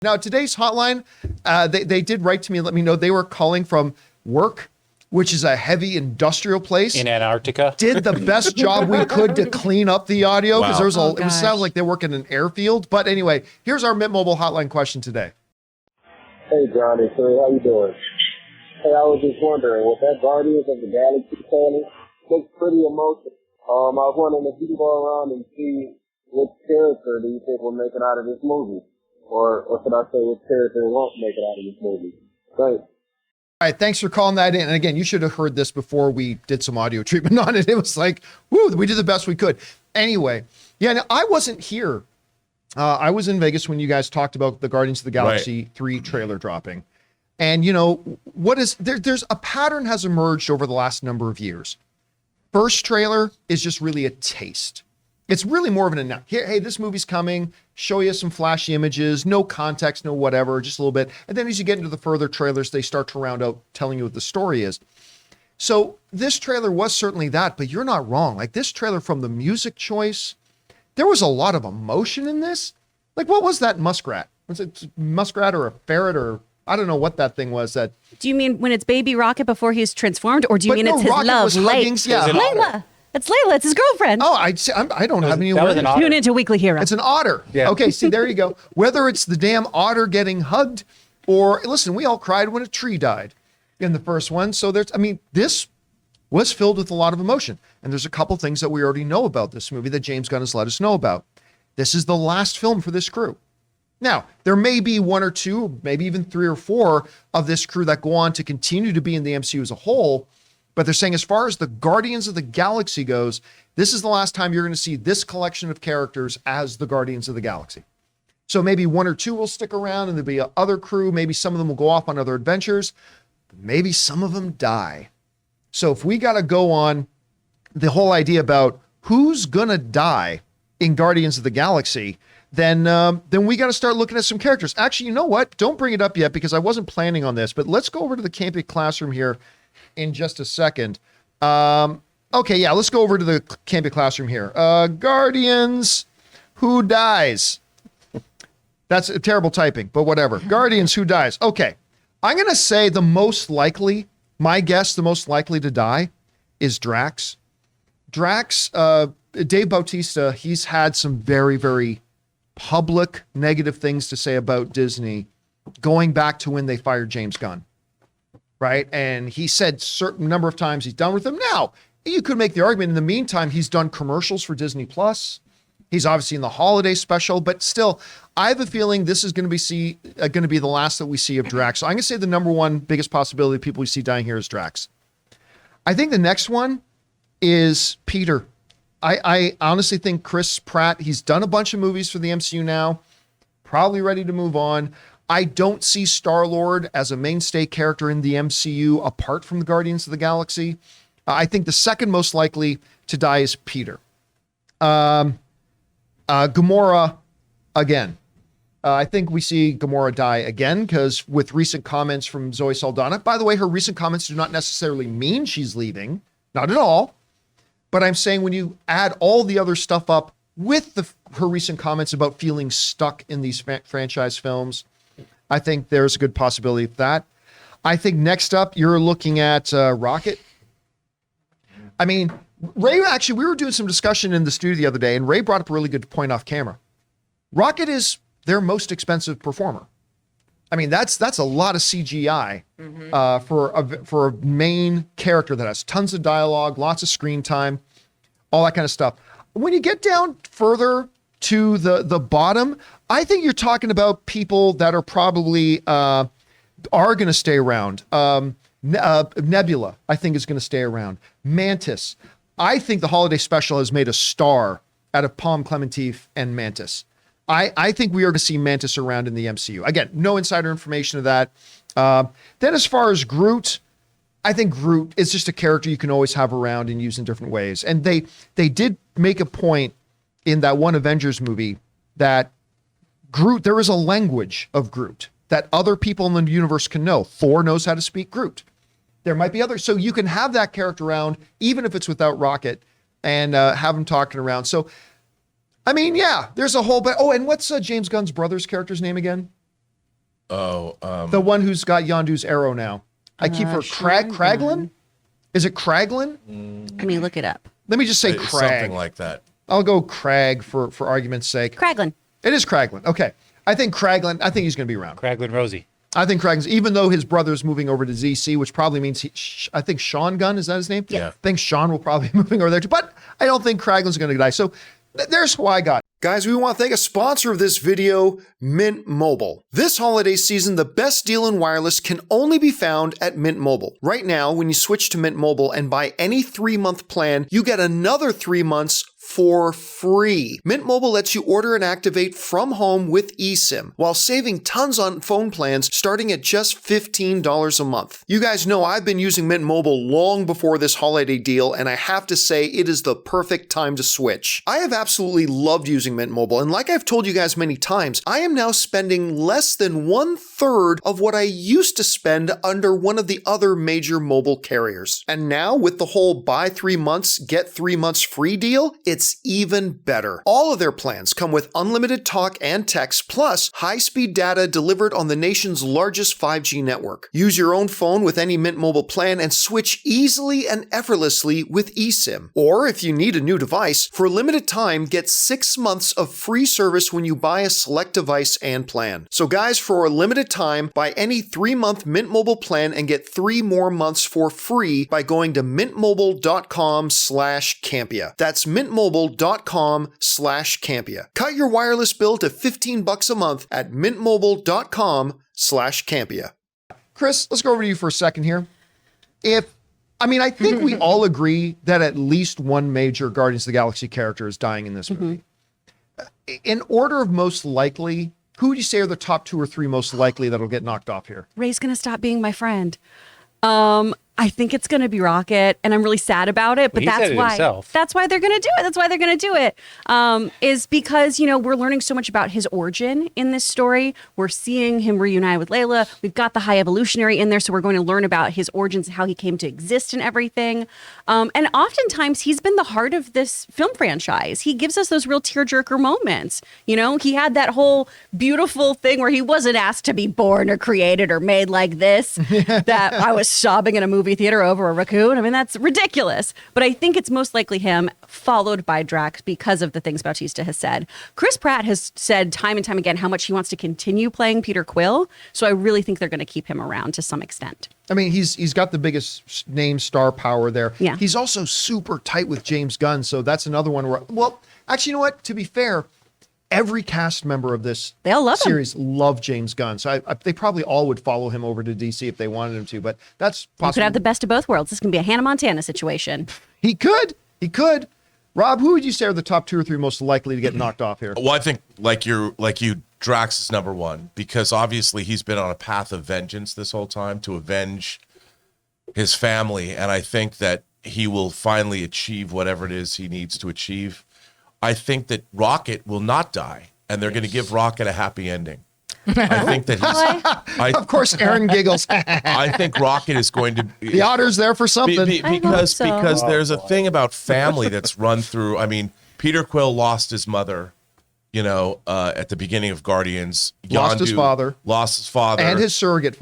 Now, today's hotline, they did write to me and let me know they were calling from work, which is a heavy industrial place. In Antarctica. Did the best job we could to clean up the audio because it sounded like they work in an airfield. But anyway, here's our Mint Mobile hotline question today. Hey, Johnny. So how you doing? Hey, I was just wondering, with that Guardians of the Galaxy trailer, looks pretty emotional. I was wondering if you can go around and see which character do you think will make it out of this movie? Or should I say which character won't make it out of this movie? Thanks. All right, thanks for calling that in. And again, you should have heard this before we did some audio treatment on it. It was like, woo, we did the best we could. Anyway, yeah, no, I wasn't here. I was in Vegas when you guys talked about the Guardians of the Galaxy 3 trailer dropping. And, you know, there's a pattern has emerged over the last number of years. First trailer is just really a taste. It's really more of an announcement. Hey, this movie's coming, show you some flashy images, no context, no whatever, just a little bit. And then as you get into the further trailers, they start to round out telling you what the story is. So this trailer was certainly that, but you're not wrong. Like this trailer, from the music choice, there was a lot of emotion in this. Like, what was that muskrat? Was it muskrat or a ferret, or I don't know what that thing was. That. Do you mean when it's Baby Rocket before he's transformed, or do you mean it's his Rocket love, yeah. Layla? It's Layla. It's his girlfriend. Oh, I don't have any. That was an otter. Tune into Weekly Hero. It's an otter. Yeah. Okay, see, there you go. Whether it's the damn otter getting hugged, or listen, we all cried when a tree died in the first one. So this was filled with a lot of emotion. And there's a couple things that we already know about this movie that James Gunn has let us know about. This is the last film for this crew. Now, there may be one or two, maybe even 3 or 4 of this crew that go on to continue to be in the MCU as a whole. But they're saying as far as the Guardians of the Galaxy goes, this is the last time you're going to see this collection of characters as the Guardians of the Galaxy. So maybe 1 or 2 will stick around and there'll be other crew. Maybe some of them will go off on other adventures. Maybe some of them die. So if we got to go on the whole idea about who's going to die in Guardians of the Galaxy, then we got to start looking at some characters. Actually, you know what? Don't bring it up yet because I wasn't planning on this, but let's go over to the Campea Classroom here in just a second. Okay, yeah, let's go over to the Campea Classroom here. Guardians, who dies? That's a terrible typing, but whatever. Guardians, who dies? Okay, I'm going to say the most likely to die is Drax. Drax, Dave Bautista, he's had some very, very public negative things to say about Disney going back to when they fired James Gunn. Right. And he said certain number of times he's done with them. Now, you could make the argument in the meantime, he's done commercials for Disney Plus. He's obviously in the holiday special, but still, I have a feeling this is going to be the last that we see of Drax. So I'm going to say the number one biggest possibility of people we see dying here is Drax. I think the next one is Peter. I honestly think Chris Pratt, he's done a bunch of movies for the MCU now, probably ready to move on. I don't see Star-Lord as a mainstay character in the MCU apart from the Guardians of the Galaxy. I think the second most likely to die is Peter. Gamora, again. I think we see Gamora die again because with recent comments from Zoe Saldana, by the way, her recent comments do not necessarily mean she's leaving. Not at all. But I'm saying when you add all the other stuff up with her recent comments about feeling stuck in these franchise films, I think there's a good possibility of that. I think next up, you're looking at Rocket. I mean, Ray, actually, we were doing some discussion in the studio the other day, and Ray brought up a really good point off camera. Rocket is their most expensive performer. I mean, that's a lot of CGI for a main character that has tons of dialogue, lots of screen time, all that kind of stuff. When you get down further to the bottom, I think you're talking about people that are probably are going to stay around. Nebula, I think, is going to stay around. Mantis. I think the holiday special has made a star out of Palm Clementif and Mantis. I think we are to see Mantis around in the MCU. Again, no insider information of that. Then as far as Groot, I think Groot is just a character you can always have around and use in different ways. And they did make a point in that one Avengers movie that Groot, there is a language of Groot that other people in the universe can know. Thor knows how to speak Groot. There might be others. So you can have that character around, even if it's without Rocket, and have him talking around. So, I mean, yeah, there's a whole... and what's James Gunn's brother's character's name again? The one who's got Yondu's arrow now. I keep her Kraglin. Is it Kraglin? Let me look it up. Let me just say It's Crag. something like that. I'll go Crag for argument's sake. Kraglin. It is Kraglin. Okay. I think he's going to be around. Kraglin Rosie. I think Kraglin, even though his brother's moving over to ZC, which probably means I think Sean Gunn, is that his name? Yeah. I think Sean will probably be moving over there too, but I don't think Kraglin's going to die. So there's who I got. Guys, we want to thank a sponsor of this video, Mint Mobile. This holiday season, the best deal in wireless can only be found at Mint Mobile. Right now, when you switch to Mint Mobile and buy any 3-month plan, you get another 3 months for free. Mint Mobile lets you order and activate from home with eSIM, while saving tons on phone plans starting at just $15 a month. You guys know I've been using Mint Mobile long before this holiday deal, and I have to say it is the perfect time to switch. I have absolutely loved using Mint Mobile, and like I've told you guys many times, I am now spending less than 1/3 of what I used to spend under one of the other major mobile carriers. And now with the whole buy 3 months, get 3 months free deal, it's even better. All of their plans come with unlimited talk and text, plus high-speed data delivered on the nation's largest 5G network. Use your own phone with any Mint Mobile plan and switch easily and effortlessly with eSIM. Or if you need a new device, for a limited time, get 6 months of free service when you buy a select device and plan. So guys, for a limited time, buy any 3-month Mint Mobile plan and get 3 more months for free by going to mintmobile.com/Campea. That's mintmobile.com/Campea. Cut your wireless bill to $15 a month at mintmobile.com/Campea. Chris, let's go over to you for a second here. I think we all agree that at least one major Guardians of the Galaxy character is dying in this movie. In order of most likely, who would you say are the top 2 or 3 most likely that'll get knocked off here? Ray's going to stop being my friend. I think it's going to be Rocket, and I'm really sad about it, but Well, he said it that's himself. why they're going to do it. That's why they're going to do it. Is because, we're learning so much about his origin in this story. We're seeing him reunite with Layla. We've got the High Evolutionary in there, so we're going to learn about his origins, how he came to exist and everything. And oftentimes, he's been the heart of this film franchise. He gives us those real tearjerker moments. He had that whole beautiful thing where he wasn't asked to be born or created or made like this, that I was sobbing in a movie theater over a raccoon. I mean, that's ridiculous. But I think it's most likely him, followed by Drax, because of the things Bautista has said. Chris Pratt has said time and time again how much he wants to continue playing Peter Quill. So I really think they're going to keep him around to some extent. I mean, he's got the biggest name star power there. Yeah. He's also super tight with James Gunn. So that's another one where, well, actually, you know what? To be fair, every cast member of this They all love him. series love James Gunn. So they probably all would follow him over to DC if they wanted him to, but that's You possible. could have the best of both worlds. This can be a Hannah Montana situation. He could. Rob, who would you say are the top 2 or 3 most likely to get knocked off here? Well, I think like you, Drax is number one, because obviously he's been on a path of vengeance this whole time to avenge his family, and I think that he will finally achieve whatever it is he needs to achieve. I think that Rocket will not die, and they're going to give Rocket a happy ending. I think that he's. Of course, Aaron giggles. I think Rocket is going to. The otter's there for something. Because so. because there's a thing about family that's run through. I mean, Peter Quill lost his mother, at the beginning of Guardians. Lost his father. And his surrogate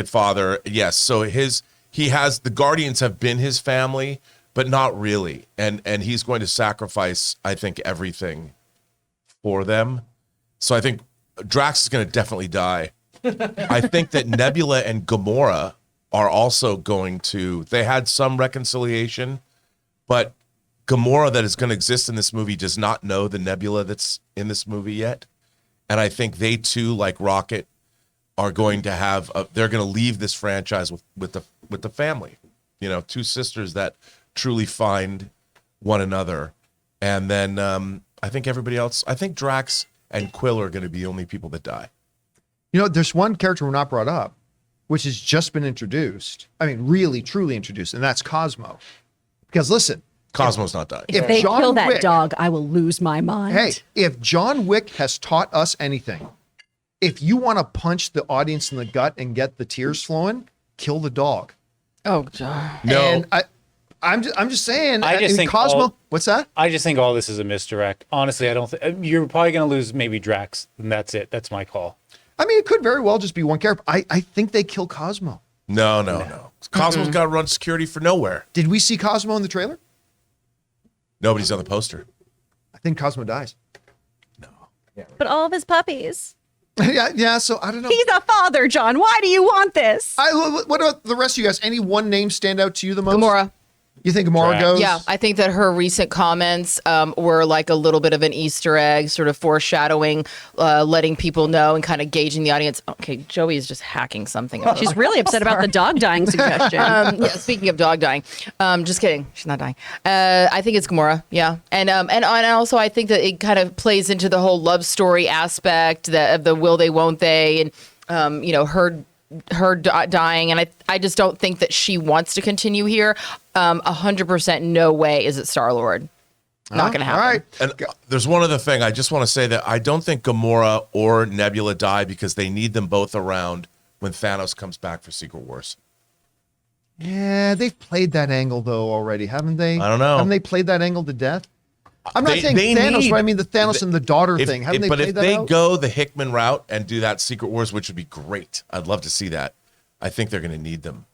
father. Yes. So the Guardians have been his family, but not really. And he's going to sacrifice, I think, everything for them. So I think Drax is going to definitely die. I think that Nebula and Gamora are also going to, they had some reconciliation, but Gamora that is going to exist in this movie does not know the Nebula that's in this movie yet. And I think they too, like Rocket, are going to have, they're going to leave this franchise with the family, 2 sisters that truly find one another. And then I think everybody else, I think Drax and Quill are going to be the only people that die. There's one character we're not brought up, which has just been introduced. I mean, really, truly introduced, and that's Cosmo. Because listen, Cosmo's not dying. If they John kill that Wick- dog, I will lose my mind. Hey, if John Wick has taught us anything, if you want to punch the audience in the gut and get the tears flowing, kill the dog. Oh, God. No. And I'm just saying. I just think Cosmo. What's that? I just think all this is a misdirect. Honestly, I don't think you're probably going to lose maybe Drax, and that's it. That's my call. I mean, it could very well just be one character. I think they kill Cosmo. No. Cosmo's got to run security for nowhere. Did we see Cosmo in the trailer? Nobody's on the poster. I think Cosmo dies. But all of his puppies. yeah. So I don't know. He's a father, John. Why do you want this? What about the rest of you guys? Any one name stand out to you the most? Gamora. You think Gamora Drax. goes? Yeah, I think that her recent comments were like a little bit of an Easter egg, sort of foreshadowing, letting people know and kind of gauging the audience. Okay, Joey is just hacking something. She's really upset about the dog dying suggestion. Yeah, speaking of dog dying, just kidding. She's not dying. I think it's Gamora. Yeah, and also I think that it kind of plays into the whole love story aspect of the will they, won't they, and her dying, and I just don't think that she wants to continue here. 100% no way is it Star-Lord. Not going to happen. All right. And there's one other thing. I just want to say that I don't think Gamora or Nebula die because they need them both around when Thanos comes back for Secret Wars. Yeah, they've played that angle though already, haven't they? I don't know. Haven't they played that angle to death? I'm not saying they Thanos, need- but I mean the Thanos and the daughter thing. Haven't they but played if that they out? go the Hickman route and do that Secret Wars, which would be great, I'd love to see that. I think they're going to need them.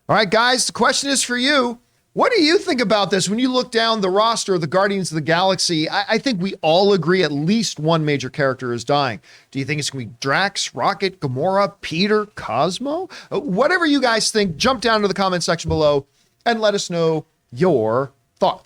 All right, guys, the question is for you. What do you think about this? When you look down the roster of the Guardians of the Galaxy, I think we all agree at least one major character is dying. Do you think it's going to be Drax, Rocket, Gamora, Peter, Cosmo? Whatever you guys think, jump down to the comment section below and let us know your thoughts.